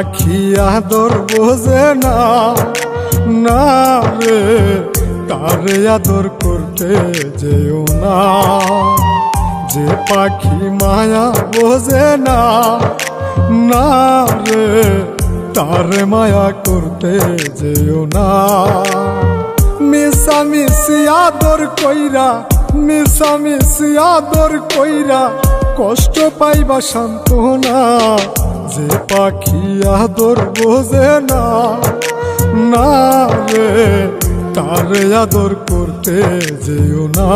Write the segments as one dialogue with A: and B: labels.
A: পাখি আদর বোঝে না, না রে তারে আদর করতে যেও না। যে পাখি মায়া বোঝে না, না রে তারে মায়া করতে যেও না। মিশামিশি আদর কইরা, মিশামিশি আদর কইরা কষ্ট পাইবা সান্ত্বনা। যে পাখি আদর বোঝে না, না রে তারে আদর করতে যেও না।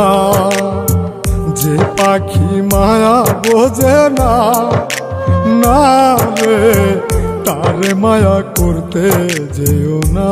A: যে পাখি মায়া বোঝে না, না রে তারে মায়া করতে যেও না।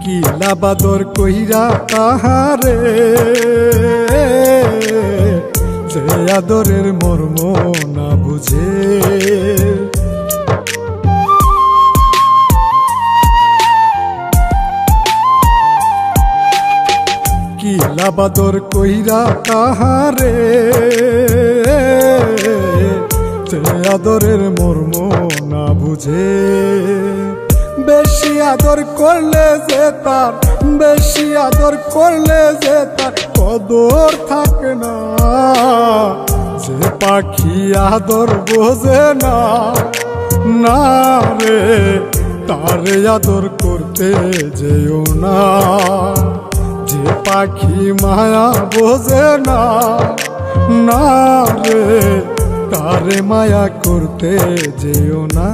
A: কিলা বাদর কইরা তাহারে, যে আদরের মর্ম না বুঝে। কিলা বাদর কইরা তাহারে, যে আদরের মর্ম না বুঝে। বেশি আদর করলে যে তার, বেশি আদর করলে যে তার কদর থাকে না। যে পাখি আদর বোঝে না, না রে তারে আদর করতে যেও না। যে পাখি মায়া বোঝে না, না রে তারে মায়া করতে যেও না।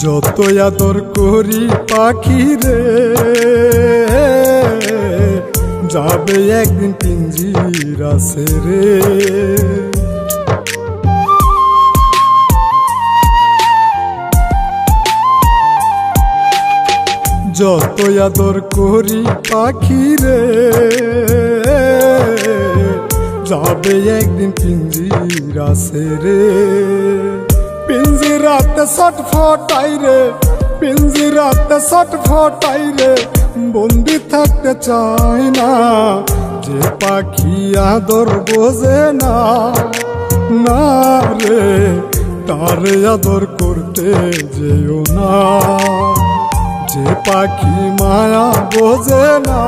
A: যত আদর করি পাখি রে, যাবে একদিন পিঞ্জিরা ছেড়ে। যত আদর করি পাখি রে, যাবে একদিন পিঞ্জিরা ছেড়ে। পিঞ্জিরাতে ছটফটাই রে, পিঞ্জিরাতে ছটফটাই রে, বন্দি থাকতে চাই না। যে পাখি আদর বোঝে না, না রে তারে আদর করতে যেও না। যে পাখি মায়া বোঝে না,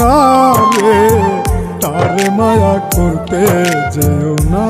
A: না রে তারে মায়া করতে যেও না।